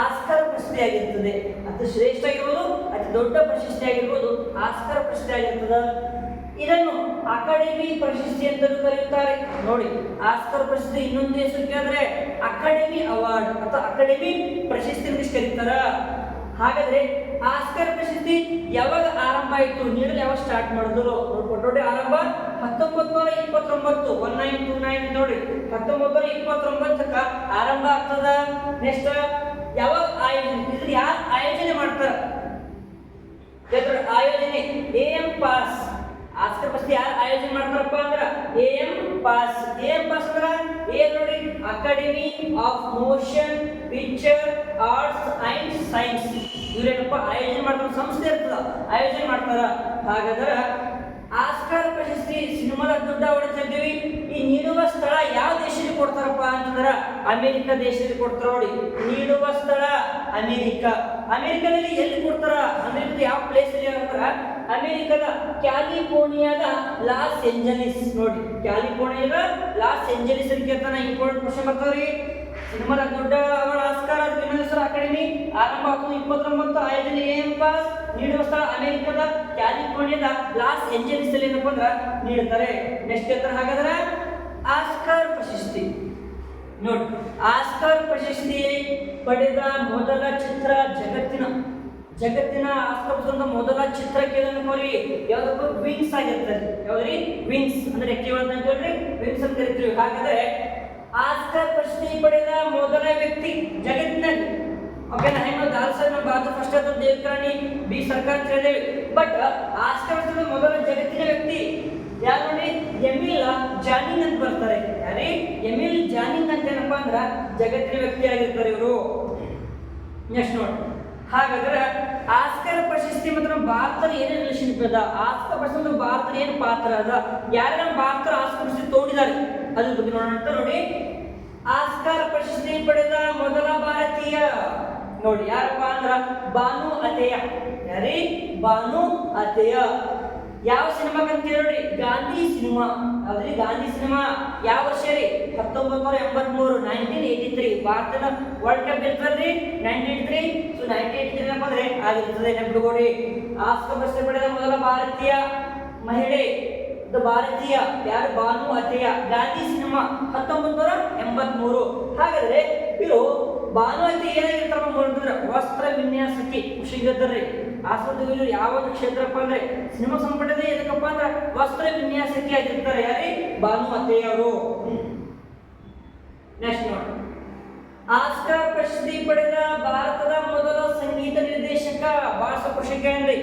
ಆಸ್ಕರ್ ಪ್ರಶಸ್ತಿ ಆಗಿರ್ತದೆ. ಅತಿ ಶ್ರೇಷ್ಠ ಆಗಿರ್ಬೋದು, ಅತಿ ದೊಡ್ಡ ಪ್ರಶಸ್ತಿ ಆಗಿರ್ಬೋದು, ಆಸ್ಕರ್ ಪ್ರಶಸ್ತಿ ಆಗಿರ್ತದ. ಇದನ್ನು ಅಕಾಡೆಮಿ ಪ್ರಶಸ್ತಿ ಅಂತಲೂ ಕರೆಯುತ್ತಾರೆ. ನೋಡಿ, ಆಸ್ಕರ್ ಪ್ರಶಸ್ತಿ ಇನ್ನೊಂದು ಹೆಸರು ಕೇಳಿದ್ರೆ ಅಕಾಡೆಮಿ ಅವಾರ್ಡ್ ಅಥವಾ ಅಕಾಡೆಮಿ ಪ್ರಶಸ್ತಿ ಅಂತ ಕರೀತಾರ. ಹಾಗಾದ್ರೆ ಆಸ್ಕರ್ ಪ್ರಶಸ್ತಿ ಯಾವಾಗ ಆರಂಭ ಆಯಿತು, ನೀಡಲು ಯಾವಾಗ ಸ್ಟಾರ್ಟ್ ಮಾಡಿದ್ರು ನೋಡಿ. ಆರಂಭ 1929, 1929 ನೋಡಿ, 1929 ಆರಂಭ ಆಗ್ತದ. ನೆಕ್ಸ್ಟ್ ಯಾವಾಗ ಆಯೋಜನೆ, ಇದ್ರ ಯಾರು ಆಯೋಜನೆ ಮಾಡ್ತಾರ, ಆಯೋಜನೆ AM ಪಾಸ್. ಆಸ್ಕರ್ ಪ್ರಶಸ್ತಿ ಯಾರು ಆಯೋಜನೆ ಮಾಡ್ತಾರಪ್ಪ ಅಂದ್ರ AM ಪಾಸ್. AM ಪಾಸ್ ಅಂದ್ರ ಏನ್ ನೋಡಿ, academy of motion picture arts and science. ಇವ್ರೇನಪ್ಪ ಆಯೋಜನೆ ಮಾಡ್ತಾರ, ಸಂಸ್ಥೆ ಇರ್ತದ, ಆಯೋಜನೆ ಮಾಡ್ತಾರ. ಹಾಗಾದ್ರ ಆಸ್ಕರ್ ಪ್ರಶಸ್ತಿ ಸಿನಿಮಾದ ದೊಡ್ಡ ಅವಾರ್ಡ್ ಅಂತೀವಿ. ಈ ನೀಡುವ ಸ್ಥಳ ಯಾವ ದೇಶದಲ್ಲಿ ಕೊಡ್ತಾರಪ್ಪ ಅಂತಂದ್ರ ಅಮೆರಿಕ ದೇಶದಲ್ಲಿ ಕೊಡ್ತಾರ. ನೋಡಿ, ನೀಡುವ ಸ್ಥಳ ಅಮೆರಿಕ. ಅಮೆರಿಕದಲ್ಲಿ ಎಲ್ಲಿ ಕೊಡ್ತಾರ, ಅಮೆರಿಕದ ಯಾವ ಪ್ಲೇಸ್ ಅಲ್ಲಿ ಅಂತಾರ, ಅಮೆರಿಕದ ಕ್ಯಾಲಿಫೋರ್ನಿಯಾದ ಲಾಸ್ ಏಂಜಲೀಸ್. ನೋಡಿ, ಕ್ಯಾಲಿಫೋರ್ನಿಯಾದ ಲಾಸ್ ಏಂಜಲೀಸ್ ಅಂತ ಕೇಳ್ತಾನ. ಇಂಪಾರ್ಟೆಂಟ್ ಕ್ವಶನ್ ಬರ್ತಾವ್ರಿ. ಸಿನಿಮಾದ ದೊಡ್ಡ ಅವಾರ್ಡ್ ಆಸ್ಕರ್, ಅದಕ್ಕೆ ಇನ್ನೊಂದು ಹೆಸರು ಅಕಾಡೆಮಿ. ಆರಂಭ 1929, ಆಯೋಜನೆ AM ಪಾಸ್, ನೀಡುವ ಸ್ಥಳ ಅಮೆರಿಕದ ಕ್ಯಾಲಿಫೋರ್ನಿಯಾದ ಲಾಸ್ ಏಂಜಲೀಸ್ ಅಲ್ಲಿ ಏನಪ್ಪ ಅಂದ್ರ ನೀಡುತ್ತಾರೆ. ನೆಕ್ಸ್ಟ್ ಹೇಳ್ತಾರೆ. ಹಾಗಾದ್ರೆ ಆಸ್ಕರ್ ಪ್ರಶಸ್ತಿ ನೋಡಿ, ಆಸ್ಕರ್ ಪ್ರಶಸ್ತಿ ಪಡೆದ ಮೊದಲ ಚಿತ್ರ ಜಗತ್ತಿನ ಆಸ್ಕರ್ ಮೊದಲ ಚಿತ್ರ ಕೇಳಿ ಯಾವ್ದಪ್ಪ, ವಿಂಗ್ಸ್ ಆಗಿರ್ತದೆ. ಯಾವ್ದ್ರಿ, ವಿಂಗ್ಸ್ ಅಂದ್ರೆ ರೆಕ್ಕೆಗಳು ಅಂತ ಹೇಳ್ರಿ, ವಿಂಗ್ಸ್ ಅಂತ ಕರಿತೀವಿ. ಹಾಗಾದ್ರೆ ಆಸ್ಕರ್ ಪ್ರಶಸ್ತಿ ಪಡೆದ ಮೊದಲ ವ್ಯಕ್ತಿ ಜಗತ್ತಿನಲ್ಲಿ, ಓಕೆನಾ, ಹೆಂಗ ದಾಲ್ಸರ್ ನಮ್ಮ ಭಾರತ ಫಸ್ಟ್ ಆದ ದೇವಕರ್ಣಿ ಬಿ ಸರ್ಕಾರ ಅಂತ ಹೇಳಿದೇವೆ. ಬಟ್ ಆಸ್ಕರ್ ಪ್ರಶಸ್ತಿ ಮೊದಲ ಜಗತ್ತಿನ ವ್ಯಕ್ತಿ ಯಾರು ನೋಡಿ, ಎಮಿಲ್ ಜಾನಿಂಗ್ ಅಂತ ಬರ್ತಾರೆ. ಯಾರೇ ಎಮಿಲ್ ಜಾನಿಂಗ್ ಅಂತ ಏನಪ್ಪ ಅಂದ್ರ ಜಗತ್ತಿನ ವ್ಯಕ್ತಿ ಆಗಿರ್ತಾರೆ ಇವರು. ನೆಕ್ಸ್ಟ್ ನೋಡಿ. ಹಾಗಾದ್ರೆ ಆಸ್ಕರ್ ಪ್ರಶಸ್ತಿ ಮತ್ತು ನಮ್ಮ ಭಾರತದ ಏನೇನು ರಿಲೇಶನ್ಶಿಪ್ ಅದ, ಆಸ್ಕರ್ ಪ್ರಶಸ್ತಿ ಮತ್ತು ಭಾರತದ ಏನು ಪಾತ್ರ ಅದ, ಯಾರು ನಮ್ಮ ಭಾರತ ಆಸ್ಕರ್ ಪ್ರಶಸ್ತಿ ತಗೊಂಡಿದ್ದಾರೆ ಅದ್ರ ಬಗ್ಗೆ ನೋಡೋಣ ಅಂತ ನೋಡಿ. ಆಸ್ಕರ್ ಪ್ರಶಸ್ತಿ ಪಡೆದ ಮೊದಲ ಭಾರತೀಯ ನೋಡಿ ಯಾರಪ್ಪ ಅಂದ್ರ ಬಾನು ಅತೇಯ. ಯಾರೀ, ಬಾನು ಅತೇಯ. ಯಾವ ಸಿನಿಮಾಕ್ಕೆ ಅಂತ ನೋಡಿ, ಗಾಂಧಿ ಸಿನಿಮಾ. ಯಾವ್ದ್ರಿ, ಗಾಂಧಿ ಸಿನಿಮಾ. ಯಾವ ವರ್ಷ ರೀ, 1983, 1983. ಭಾರತದ ವರ್ಲ್ಡ್ ಕಪ್ ಇರ್ತದ್ರಿ 1983. ಸೊ 1983 ಏನಪ್ಪ ಅಂದ್ರೆ ಆಗಿರ್ತದೆ, ನೆನಪಿಟ್ಕೊಳ್ಳಿ. ಆಸ್ಕರ್ ಪ್ರಶಸ್ತಿ ಪಡೆದ ಮೊದಲ ಭಾರತೀಯ ಮಹಿಳೆ ಭಾರತೀಯ ಯಾರು, ಬಾನು ಅತೇಯ. ಗಾಂಧಿ ಸಿನಿಮಾ 1983. ಹಾಗಾದ್ರೆ ಇವರು ಬಾನು ಅತೇಯ ಏನಾಗಿರ್ತಾರಪ್ಪ ಅಂತಂದ್ರೆ ವಸ್ತ್ರ ವಿನ್ಯಾಸಕಿ. ಖುಷಿಗಿರ್ತಾರ್ರಿ. ಆಸ್ಪತ್ರೆ ಯಾವ ಕ್ಷೇತ್ರಪ್ಪ ಅಂದ್ರೆ ಸಿನಿಮಾ ಸಂಪುಟದ ಎದಕ್ಕಪ್ಪ ಅಂದ್ರೆ ವಸ್ತ್ರ ವಿನ್ಯಾಸಕಿ ಆಗಿರ್ತಾರೆ. ಯಾರೇ, ಬಾನು ಅತೇಯ ಅವರು. ನೆಕ್ಸ್ಟ್ ನೋಡಿ. ಆಸ್ಕರ್ ಪ್ರಶಸ್ತಿ ಪಡೆದ ಭಾರತದ ಮೊದಲ ಸಂಗೀತ ನಿರ್ದೇಶಕ. ಬಹಳ ಖುಷಿ ಕೇಳ್ರಿ.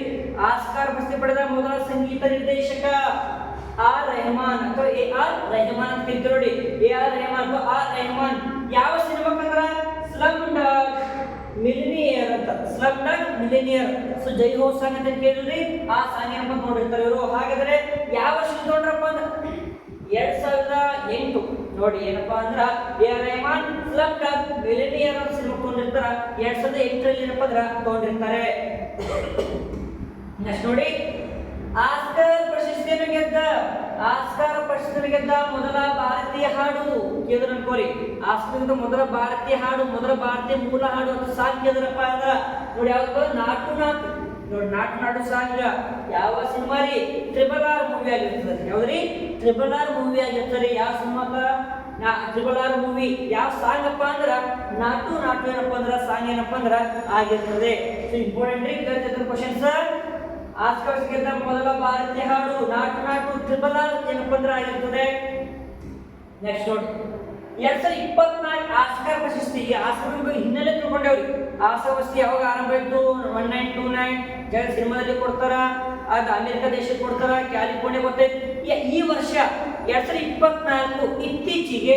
ಆಸ್ಕರ್ ಪ್ರಶಸ್ತಿ ಪಡೆದ ಮೊದಲ ಸಂಗೀತ ನಿರ್ದೇಶಕ ಆರ್ ರೆಹಮಾನ್ ಅಥವಾ AR ರೆಹಮಾನ್ ಅಂತ ಕರೀತಾರೆ ನೋಡಿ. AR ರೆಹಮಾನ್ ಅಥವಾ ಆರ್ ರೆಹಮಾನ್. ಯಾವ ಸಿನಿಮಾಕ್ಕಂದ್ರ ಸ್ಲಮ್ ಡಾಗ್ ಮಿಲಿನಿಯರ್ ಅಂತ, ಸ್ಲಮ್ ಡಾಗ್ ಮಿಲಿನಿಯರ್. ಸೊ ಜೈ ಹೋ ಸಾಂಗ್ ಅಂತ ಕೇಳಿದ್ರಿ, ಆ ಸಾಂಗ್ ಏನಪ್ಪ ನೋಡಿರ್ತಾರೆ ಇವರು. ಹಾಗಾದ್ರೆ ಯಾವ ವರ್ಷ ತಗೊಂಡ್ರಪ್ಪ ಅಂದ್ರೆ 2008 ನೋಡಿ. ಏನಪ್ಪಾ ಅಂದ್ರ AR Rahman Slumdog Millionaire ಅಂತ ಸಿನಿಮಾ ತಗೊಂಡಿರ್ತಾರ. 2008 ಏನಪ್ಪಾ ಅಂದ್ರ ತಗೊಂಡಿರ್ತಾರೆ. ನೆಕ್ಸ್ಟ್ ನೋಡಿ. ಆಸ್ಕರ್ ಪ್ರಶಸ್ತಿಯನ್ನು ಗೆದ್ದ ಮೊದಲ ಭಾರತೀಯ ಹಾಡು ಕೇಳಿದ್ರೆ ಅನ್ಕೋರಿ ಆಸ್ಕರ್ಗಿಂತ ಮೊದಲ ಭಾರತೀಯ ಹಾಡು, ಮೊದಲ ಭಾರತೀಯ ಮೂಲ ಹಾಡು ಅಂತ ಸಾಂಗ್ ಕೇಳಿದ್ರಪ್ಪ ಅಂದ್ರ ನೋಡಿ ಯಾವ್ದು ನಾಟು ನಾಟು. ನೋಡಿ ನಾಟು ನಾಟು ಸಾಂಗ್ ಯಾವ ಸಿನಿಮಾ ರೀ? RRR ಮೂವಿ ಆಗಿರ್ತದೆ. ಯಾವ್ದ್ರಿ? RRR ಮೂವಿ ಆಗಿರ್ತದೆ. ಯಾವ ಸಿನಿಮಾಕ? RRR movie. ಯಾವ ಸಾಂಗ್ ಅಪ್ಪ ಅಂದ್ರ ನಾಟು ನಾಟು ಏನಪ್ಪ ಅಂದ್ರ ಸಾಂಗ್ ಏನಪ್ಪ ಅಂದ್ರ ಆಗಿರ್ತದೆ. ಸೊ ಇಂಪಾರ್ಟೆಂಟ್ ರೀ ಕ್ವಶನ್ಸ್. ಆಸ್ಕರ್ ಗೆದ್ದ ಮೊದಲ ಭಾರತೀಯ ಹಾಡು ನಾಟು ನಾಟು RRR ಏನಪ್ಪ ಅಂದ್ರ ಆಗಿರ್ತದೆ. ನೆಕ್ಸ್ಟ್ ನೋಡಿ 2024 ಆಸ್ಕರ್ ಪ್ರಶಸ್ತಿ. ಈ ಆಸ್ಕರ್ ಹಿನ್ನೆಲೆ ತಿಳ್ಕೊಂಡೇವ್ರಿ. ಆಸ್ಕರ್ ಪ್ರಶಸ್ತಿ ಯಾವಾಗ ಆರಂಭ ಆಯ್ತು? 1929 ಜನ ಸಿನಿಮಾದಲ್ಲಿ ಕೊಡ್ತಾರ, ಅದು ಅಮೆರಿಕ ದೇಶಕ್ಕೆ ಕೊಡ್ತಾರ, ಕ್ಯಾಲಿಫೋರ್ನಿಯಾ ಗೊತ್ತೈತಿ. ಈ ವರ್ಷ 2024 ಇತ್ತೀಚೆಗೆ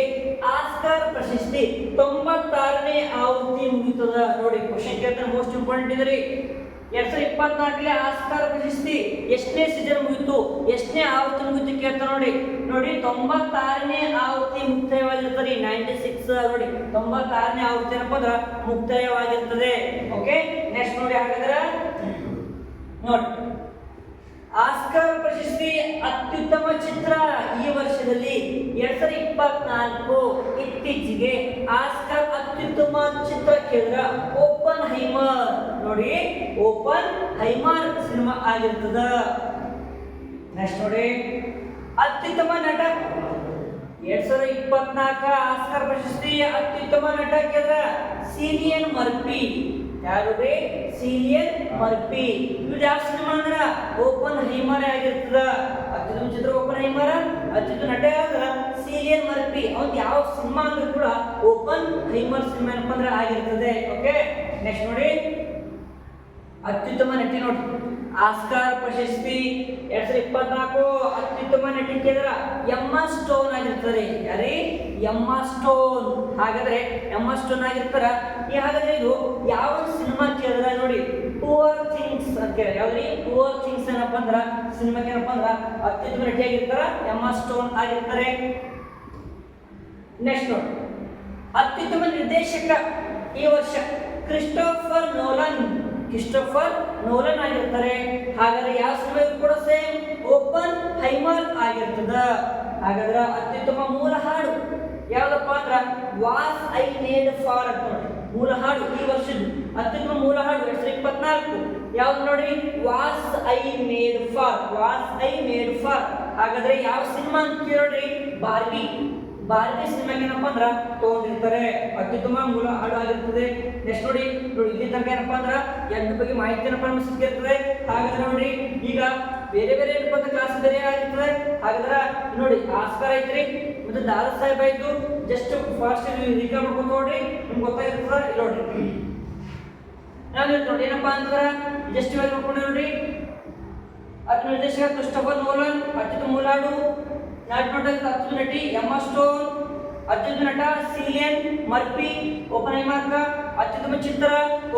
ಆಸ್ಕರ್ ಪ್ರಶಸ್ತಿ 96ನೇ ಆವೃತ್ತಿ ಮುಗಿತದ. ನೋಡಿ ಕ್ವಶನ್ ಕೇಳ್ತಾರೆ, ಮೋಸ್ಟ್ ಇಂಪಾರ್ಟೆಂಟ್ ಇದೆ ರೀ. 2024 ಆಸ್ಕರ್ ಪ್ರಶಸ್ತಿ ಎಷ್ಟನೇ ಸೀಸನ್ ಮುಗಿತು, ಎಷ್ಟನೇ ಆವೃತ್ತಿ ಮುಗಿತು ಕೇಳ್ತಾರೆ. ನೋಡಿ 96ನೇ ಆವೃತ್ತಿ ಮುಕ್ತಾಯವಾಗಿರ್ತದೆ. 96 ನೋಡಿ 96ನೇ ಆವೃತ್ತಿ ಏನಪ್ಪ ಅಂದ್ರ ಮುಕ್ತಾಯವಾಗಿರ್ತದೆ. ಓಕೆ ನೆಕ್ಸ್ಟ್ ನೋಡಿ ಹಾಗಾದ್ರೆ ನೋಡಿ ಆಸ್ಕರ್ ಪ್ರಶಸ್ತಿ ಅತ್ಯುತ್ತಮ ಚಿತ್ರ ಈ ವರ್ಷದಲ್ಲಿ 2024 ಇತ್ತೀಚೆಗೆ ಆಸ್ಕರ್ ಅತ್ಯುತ್ತಮ ಚಿತ್ರ ಕೇಂದ್ರ ಓಪನ್ ಹೈಮರ್. ನೋಡಿ ಓಪನ್ ಹೈಮರ್ ಸಿನಿಮಾ ಆಗಿರ್ತದ. ನೆಕ್ಸ್ಟ್ ನೋಡಿ ಅತ್ಯುತ್ತಮ ನಟ 2024 ಆಸ್ಕರ್ ಪ್ರಶಸ್ತಿ ಅತ್ಯುತ್ತಮ ನಟ ಕೇಂದ್ರ ಸಿಲಿಯನ್ ಮರ್ಫಿ. ಯಾರು ರೀ? ಸಿಲಿಯನ್ ಮರ್ಫಿ. ಇವ್ರು ಯಾವ ಸಿನಿಮಾ ಅಂದ್ರ ಓಪನ್ ಹೈಮರ್ ಆಗಿರ್ತದ. ಅತ್ಯುತ್ತಮ ಚಿತ್ರ ಓಪನ್ ಹೈಮರ್, ಅತ್ಯುತ್ತಮ ನಟ ಯಾವ್ದ್ರ ಸಿಲಿಯನ್ ಮರ್ಫಿ. ಅವ್ನು ಯಾವ ಸಿನಿಮಾ ಅಂದ್ರೂ ಕೂಡ ಓಪನ್ ಹೈಮರ್ ಸಿನಿಮಾ ಏನಪ್ಪ ಅಂದ್ರೆ ಆಗಿರ್ತದೆ. ಓಕೆ ನೆಕ್ಸ್ಟ್ ನೋಡಿ ಅತ್ಯುತ್ತಮ ನಟಿ. ನೋಡಿ ಆಸ್ಕರ್ ಪ್ರಶಸ್ತಿ 2024 ಅತ್ಯುತ್ತಮ ನಟಿ ಕೇಂದ್ರ ಎಮ್ಮಾ ಸ್ಟೋನ್ ಆಗಿರ್ತದೆ. ಯಾರೀ? Emma stone. ಹಾಗಾದ್ರೆ ಎಮ್ಮಾ ಸ್ಟೋನ್ ಆಗಿರ್ತಾರ. ಹಾಗಾದ್ರೆ ಇದು ಯಾವ ಸಿನಿಮಾ ಕೇಳಿದ್ರ? ನೋಡಿ ಪುವರ್ ಥಿಂಗ್ಸ್ ಅಂತ ಕೇಳಿ. ಯಾವ್ದ್ರಿ? ಪುವರ್ ಥಿಂಗ್ಸ್ ಏನಪ್ಪ ಅಂದ್ರ ಸಿನಿಮಾಕ್ಕೆ ಏನಪ್ಪ ಅಂದ್ರ ಅತ್ಯುತ್ತಮ ನಟಿ ಆಗಿರ್ತಾರ, ಎಮ್ಮಾ ಸ್ಟೋನ್ ಆಗಿರ್ತಾರೆ. ನೆಕ್ಸ್ಟ್ ನೋಡಿ ಅತ್ಯುತ್ತಮ ನಿರ್ದೇಶಕ ಈ ವರ್ಷ ಕ್ರಿಸ್ಟೋಫರ್ ನೋಲನ್ ಆಗಿರ್ತಾರೆ. ಹಾಗಾದ್ರೆ ಯಾವ ಸಿನಿಮಾ ಕೂಡ ಸೇಮ್ ಓಪನ್ ಹೈಮರ್ ಆಗಿರ್ತದ. ಹಾಗಾದ್ರೆ ಅತ್ಯುತ್ತಮ ಮೂಲ ಹಾಡು ಯಾವ್ದಪ್ಪ ಅಂದ್ರ ವಾಸ್ ಐ ಮೇಡ್ ಫಾರ್ ಅಂತ ನೋಡಿ. ಮೂಲ ಹಾಡು ಈ ವರ್ಷದ ಅತ್ಯುತ್ತಮ ಮೂಲ ಹಾಡು 2024 ಯಾವ್ದು ನೋಡಿ? Was I made for. Was I made for. ಹಾಗಾದ್ರೆ ಯಾವ ಸಿನಿಮಾ ಅಂತ ಕೇಳಿ? ಬಾರ್ಬಿ ಸಿನಿಮಾಗೆ ಏನಪ್ಪ ಅಂದ್ರ ತಗೊಂಡಿರ್ತಾರೆ. ಅತ್ಯುತ್ತಮ ಮೂಲ ಹಾಡು ಆಗಿರ್ತದೆ. ನೆಕ್ಸ್ಟ್ ನೋಡಿ ಇಲ್ಲಿ ತನಕ ಏನಪ್ಪ ಅಂದ್ರ ಎದ್ರ ಬಗ್ಗೆ ಮಾಹಿತಿ ಏನಪ್ಪ ಸಿಕ್ಕಿರ್ತದೆ. ಹಾಗಾದ್ರೆ ನೋಡಿ ಈಗ ಬೇರೆ ಬೇರೆ ಏನಪ್ಪ ಅಂತ ಕ್ಲಾಸ್ ಬೇರೆ ಆಗಿರ್ತದೆ. ಹಾಗಾದ್ರೆ ನೋಡಿ ಆಸ್ಕರ್ ಐತ್ರಿ, ಮತ್ತೆ ದಾದಾ ಸಾಹೇಬ್ ಆಯ್ತು. ಜಸ್ಟ್ ಫಾಸ್ಟ್ ರೀಕಾಲ್ ಮಾಡ್ಕೊಂಡು ನೋಡ್ರಿ, ನಿಮ್ಗೆ ಗೊತ್ತಾಗಿರ್ತದ. ಇಲ್ಲಿ ನೋಡ್ರಿ ನಾನು ನೋಡಿ ಏನಪ್ಪಾ ಅಂತಂದ್ರ ಜಸ್ಟ್ ಇವಾಗ ನೋಡ್ಕೊಂಡು ನೋಡ್ರಿ. ಅತ್ಯುತ್ತಮ ನಿರ್ದೇಶಕ ಕ್ರಿಸ್ಟೋಫರ್ ನೋಲನ್, ಅತ್ಯುತ್ತಮ ಮೂಲ ಹಾಡು ಅತ್ಯುತ್ತಮ ನಟಿ ಎಮ್ಮಾ ಸ್ಟೋನ್, ಅತ್ಯುತ್ತಮ ನಟ ಸಿಲಿಯನ್ ಮರ್ಫಿ ಓಪನ್ ಹೈಮರ್, ಅತ್ಯುತ್ತಮ ಚಿತ್ರ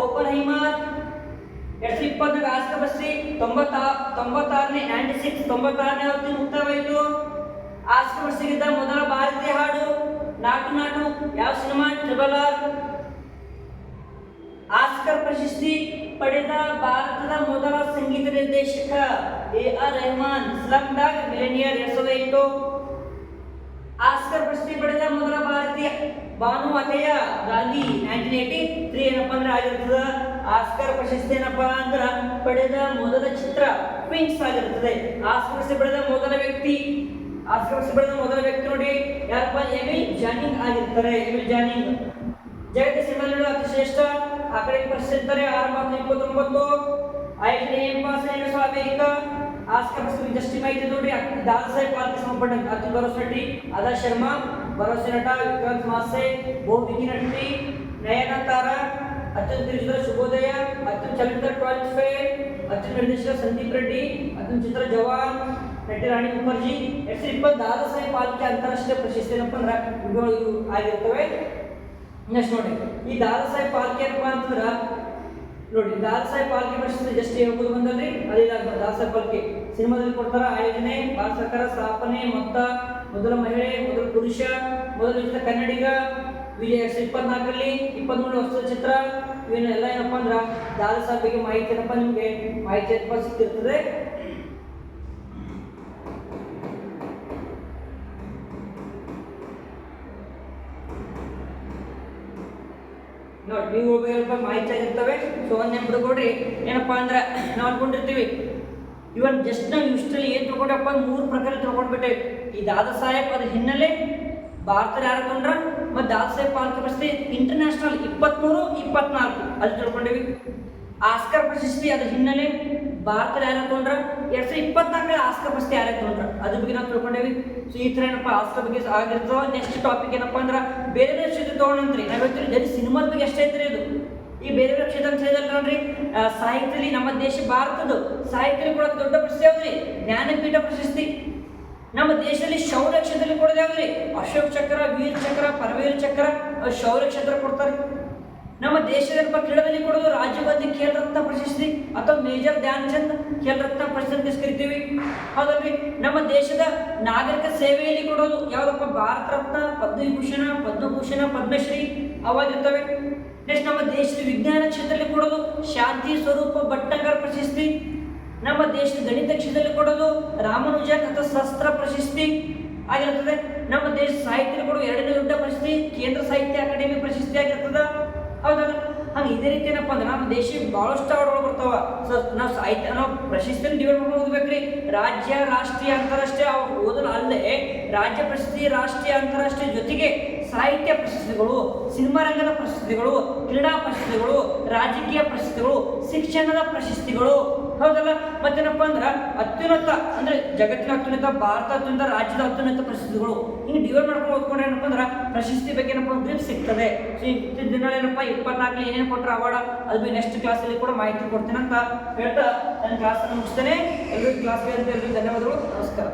ಓಪನ್ ಹೈಮರ್. 2024 ಆಸ್ಕರ್ ಪ್ರಶಸ್ತಿ 96ನೇ ಆವೃತ್ತಿ ಮುಕ್ತಾಯವಾಯಿತು. ಆಸ್ಕರ್ ಪ್ರಶಸ್ತಿ ಗೆದ್ದ ಮೊದಲ ಭಾರತೀಯ ಹಾಡು ನಾಟು ನಾಟು. ಯಾವ ಸಿನಿಮಾ? RRR. ಆಸ್ಕರ್ ಪ್ರಶಸ್ತಿ ಪಡೆದ ಭಾರತದ ಮೊದಲ ಸಂಗೀತ ನಿರ್ದೇಶಕ AR Rahman, Slumdog Millionaire 2008. Oscar ಪ್ರಶಸ್ತಿ ಪಡೆದ ಮೊದಲ ಭಾರತೀಯ ಭಾನು ಅತೇಯ ಗಾಂಧಿ 1983 ಏನಪ್ಪ ಅಂದ್ರೆ ಆಗಿರ್ತದ. ಆಸ್ಕರ್ ಪ್ರಶಸ್ತಿ ಏನಪ್ಪ ಅಂದ್ರ ಪಡೆದ ಮೊದಲ ಚಿತ್ರ ಟ್ವಿನ್ಸ್ ಆಗಿರ್ತದೆ. ಆಸ್ಕರ್ ಪ್ರಶಸ್ತಿ ಪಡೆದ ಮೊದಲ ವ್ಯಕ್ತಿ ನೋಡಿ ಯಾರಪ್ಪ? ಎಮಿಲ್ ಜಾನಿಂಗ್ ಆಗಿರ್ತಾರೆ. ಎಮಿಲ್ ಜಾನಿಂಗ್ ಜಗತ್ತಿನ ಸಿನಿಮಾಗಳು ಅತಿ ಶ್ರೇಷ್ಠ ಅಕಾಡೆಮಿ ಪ್ರಶಸ್ತಿ 629. ಆಯೋಜನೆ ಏನಪ್ಪ? ಅಮೆರಿಕ. ಆಸ್ಕರ್ ಪ್ರಶಸ್ತಿ ಜಸ್ಟ್ ಮಾಹಿತಿ ನೋಡಿ. ದಾದಾ ಸಾಹೇಬ್ ಫಾಲ್ಕೆ ಸಂಬಂಧಪಟ್ಟಂತೆ ಅತ್ಯುತ್ತಮ ಭರವಸೆ ನಟಿ ಆದಾ ಶರ್ಮಾ, ಭರವಸೆ ನಟ ವಿಕ್ರಾಂತ್ ಮಾಸೆ, ಬಹುಮುಖಿ ನಟಿ ನಯನತಾರ, ಅತ್ಯುತ್ತಮ ನಿರ್ದೇಶಕ ಶುಭೋದಯ, ಅತ್ಯುತ್ತಮ ಚಲನಚಿತ್ರ 12 ಫೇರ್, ಅತ್ಯುತ್ತಮ ನಿರ್ದೇಶಕ ಸಂದೀಪ್ ರೆಡ್ಡಿ, ಅತ್ಯುತ್ತಮ ಚಿತ್ರ ಜವಾನ್, ನಟಿ ರಾಣಿ ಮುಖರ್ಜಿ. 2020 ದಾದಾ ಸಾಹೇಬ್ ಫಾಲ್ಕೆ ಅಂತಾರಾಷ್ಟ್ರೀಯ ಪ್ರಶಸ್ತಿ ಏನಪ್ಪ ಅಂದ್ರೆ ಇವು ಆಗಿರ್ತವೆ. ನೆಕ್ಸ್ಟ್ ನೋಡಿ ಈ ದಾದಾ ಸಾಹೇಬ್ ಫಾಲ್ಕೆ ಏನಪ್ಪ ಅಂತಂದ್ರ ನೋಡಿ ದಾದಾ ಸಾಹೇಬ್ ಫಾಲ್ಕೆ ಪ್ರಶಸ್ತಿ ಜಸ್ಟ್ ಹೇಳ್ಬೋದು ಬಂದಲ್ರಿ. ಅದೇ ದಾದಾ ಸಾಹೇಬ್ ಫಾಲ್ಕೆ ಸಿನಿಮಾದಲ್ಲಿ ಕೊಡ್ತಾರ. ಆಯೋಜನೆ ಭಾರತ ಸರ್ಕಾರ, ಸ್ಥಾಪನೆ ಮೊತ್ತ ಮೊದಲ ಮಹಿಳೆ, ಮೊದಲ ಪುರುಷ, ಮೊದಲ ಉಚಿತ ಕನ್ನಡಿಗ, 2024ರಲ್ಲಿ 23 ವರ್ಷದ ಚಿತ್ರ. ಇವನ್ನೆಲ್ಲ ಏನಪ್ಪ ಅಂದ್ರ ದಾದಾ ಸಾಹೇಬ್ ಬಗ್ಗೆ ಮಾಹಿತಿ ಏನಪ್ಪ ನಿಮಗೆ ಮಾಹಿತಿ ಏನಪ್ಪ ಸಿಕ್ಕಿರ್ತದೆ. ನೋಡಿ ನೀವು ಸ್ವಲ್ಪ ಮಾಹಿತಿ ಆಗಿರ್ತವೆ. ಸೊ ಒಂದು ನೆನಪು ಕೊಡ್ರಿ, ಏನಪ್ಪಾ ಅಂದ್ರೆ ನಾವು ಅನ್ಕೊಂಡಿರ್ತೀವಿ ಇವನ್ ಜಸ್ಟ್ ನಾವು ಇಷ್ಟರಲ್ಲಿ ಏನು ತಿಳ್ಕೊಂಡಪ್ಪ, 3 ಪ್ರಕಾರ ತಿಳ್ಕೊಂಡ್ಬಿಟ್ಟೆ. ಈ ದಾದಾ ಸಾಹೇಬ್ ಅದ್ರ ಹಿನ್ನೆಲೆ ಭಾರತದ ಯಾರು ತೊಗೊಂಡ್ರ, ಮತ್ತು ದಾದಾ ಸಾಹೇಬ್ ಫಾಲ್ಕೆ ಪ್ರಶಸ್ತಿ ಇಂಟರ್ನ್ಯಾಷನಲ್ 23, 24 ಅಲ್ಲಿ ತಿಳ್ಕೊಂಡಿವಿ. ಆಸ್ಕರ್ ಪ್ರಶಸ್ತಿ ಅದ್ರ ಹಿನ್ನೆಲೆ ಭಾರತದ ಯಾರು ತೊಗೊಂಡ್ರ, 2024 ಆಸ್ಕರ್ ಪ್ರಶಸ್ತಿ ಯಾರು ತೊಗೊಂಡ್ರ ಅದ್ರ ಬಗ್ಗೆ ನಾವು ತಿಳ್ಕೊಂಡೇವಿ. ಸೊ ಈ ಥರ ಏನಪ್ಪ ಆಸ್ಕರ್ ಬಗ್ಗೆ ಆಗಿರ್ತವ. ನೆಕ್ಸ್ಟ್ ಟಾಪಿಕ್ ಏನಪ್ಪ ಅಂದ್ರೆ ಬೇರೆ ಬೇರೆ ಕ್ಷೇತ್ರ ತೊಗೊಂಡ್ರಿ. ನಾವು ಹೇಳ್ತೀವಿ ಜರಿ ಸಿನಿಮಾದ ಬಗ್ಗೆ ಅಷ್ಟೇ ಐತ್ರಿ ಇದು. ಈ ಬೇರೆ ಬೇರೆ ಕ್ಷೇತ್ರ ಅಂತ ಹೇಳಿದಲ್ಲ ನೋಡ್ರಿ, ಸಾಹಿತ್ಯದಲ್ಲಿ ನಮ್ಮ ದೇಶ ಭಾರತದ್ದು ಸಾಹಿತ್ಯದಲ್ಲಿ ಕೂಡ ದೊಡ್ಡ ಪ್ರಶಸ್ತಿ ಯಾವ್ದ್ರಿ, ಜ್ಞಾನಪೀಠ ಪ್ರಶಸ್ತಿ. ನಮ್ಮ ದೇಶದಲ್ಲಿ ಶೌರ್ಯ ಕ್ಷೇತ್ರದಲ್ಲಿ ಕೊಡೋದು ಯಾವ್ದ್ರಿ, ಅಶೋಕ್ ಚಕ್ರ, ವೀರ್ ಚಕ್ರ, ಪರವೀರ್ ಚಕ್ರ, ಶೌರ್ಯ ಕ್ಷೇತ್ರ ಕೊಡ್ತಾರೆ. ನಮ್ಮ ದೇಶದ ಕ್ರೀಡಾದಲ್ಲಿ ಕೊಡೋದು ರಾಜೀವ್ ಗಾಂಧಿ ಖೇಲ್ ರತ್ನ ಪ್ರಶಸ್ತಿ ಅಥವಾ ಮೇಜರ್ ಧ್ಯಾನ್ ಚಂದ್ ಖೇಲ್ ರತ್ನ ಪ್ರಶಸ್ತಿ ಅಂತ ಕರಿತೀವಿ. ಹೌದಲ್ರಿ. ನಮ್ಮ ದೇಶದ ನಾಗರಿಕ ಸೇವೆಯಲ್ಲಿ ಕೊಡೋದು ಯಾವ್ದಪ್ಪ, ಭಾರತ ರತ್ನ, ಪದ್ಮವಿಭೂಷಣ, ಪದ್ಮಭೂಷಣ, ಪದ್ಮಶ್ರೀ ಅವಾಗಿರ್ತವೆ. ನೆಕ್ಸ್ಟ್ ನಮ್ಮ ದೇಶದ ವಿಜ್ಞಾನ ಕ್ಷೇತ್ರದಲ್ಲಿ ಕೊಡೋದು ಶಾಂತಿ ಸ್ವರೂಪ ಭಟ್ನಾಗರ್ ಪ್ರಶಸ್ತಿ. ನಮ್ಮ ದೇಶದ ಗಣಿತ ಕ್ಷೇತ್ರದಲ್ಲಿ ಕೊಡೋದು ರಾಮಾನುಜನ್ ಅಥವಾ ಶಸ್ತ್ರ ಪ್ರಶಸ್ತಿ ಆಗಿರ್ತದೆ. ನಮ್ಮ ದೇಶ ಸಾಹಿತ್ಯ ಕೊಡುವ 2ನೇ ದೊಡ್ಡ ಪ್ರಶಸ್ತಿ ಕೇಂದ್ರ ಸಾಹಿತ್ಯ ಅಕಾಡೆಮಿ ಪ್ರಶಸ್ತಿ ಆಗಿರ್ತದ. ಹೌದಲ್ಲ. ಹಂಗೆ ಇದೇ ರೀತಿ ಏನಪ್ಪ ಅಂದ್ರೆ ನಮ್ಮ ದೇಶಕ್ಕೆ ಭಾಳಷ್ಟು ಅವಾರ್ಡ್ಗಳು ಬರ್ತಾವ. ಸೊ ನಾವು ಸಾಹಿತ್ಯ ನಾವು ಪ್ರಶಸ್ತಿನ ಡಿವೈಡ್ ಮಾಡ್ಕೊಂಡು ಓದ್ಬೇಕ್ರಿ. ರಾಜ್ಯ, ರಾಷ್ಟ್ರೀಯ, ಅಂತಾರಾಷ್ಟ್ರೀಯ ಅವ್ರು ಓದಲು ಅಲ್ಲದೆ ರಾಜ್ಯ ಪ್ರಶಸ್ತಿ, ರಾಷ್ಟ್ರೀಯ, ಅಂತಾರಾಷ್ಟ್ರೀಯ ಜೊತೆಗೆ ಸಾಹಿತ್ಯ ಪ್ರಶಸ್ತಿಗಳು, ಸಿನಿಮಾ ರಂಗದ ಪ್ರಶಸ್ತಿಗಳು, ಕ್ರೀಡಾ ಪ್ರಶಸ್ತಿಗಳು, ರಾಜಕೀಯ ಪ್ರಶಸ್ತಿಗಳು, ಶಿಕ್ಷಣದ ಪ್ರಶಸ್ತಿಗಳು. ಹೌದಲ್ಲ. ಮತ್ತೇನಪ್ಪ ಅಂದ್ರೆ ಅತ್ಯುನ್ನತ ಅಂದ್ರೆ ಜಗತ್ತಿನ ಅತ್ಯುನ್ನತ, ಭಾರತ ಅತ್ಯುನ್ನತ, ರಾಜ್ಯದ ಅತ್ಯುನ್ನತ ಪ್ರಶಸ್ತಿಗಳು. ಹಿಂಗೆ ಡಿವೈಡ್ ಮಾಡ್ಕೊಂಡು ಓದ್ಕೊಂಡ್ರೆ ಏನಪ್ಪ ಅಂದ್ರೆ ಪ್ರಶಸ್ತಿ ಬಗ್ಗೆ ಏನಪ್ಪ ಗ್ರಿಪ್ ಸಿಗ್ತದೆ. ಸೊ ಈ ದಿನ ಏನಪ್ಪ 24 ಏನೇನು ಕೊಟ್ಟರೆ ಅವಾರ್ಡ್ ಅದು ನೆಕ್ಸ್ಟ್ ಕ್ಲಾಸಲ್ಲಿ ಕೂಡ ಮಾಹಿತಿ ಕೊಡ್ತೀನಿ ಅಂತ ಹೇಳ್ತಾ ನನ್ನ ಕ್ಲಾಸನ್ನು ಮುಗಿಸ್ತೇನೆ. ಎಲ್ಲರಿಗೂ ಕ್ಲಾಸ್ಗೆ ಧನ್ಯವಾದಗಳು. ನಮಸ್ಕಾರ.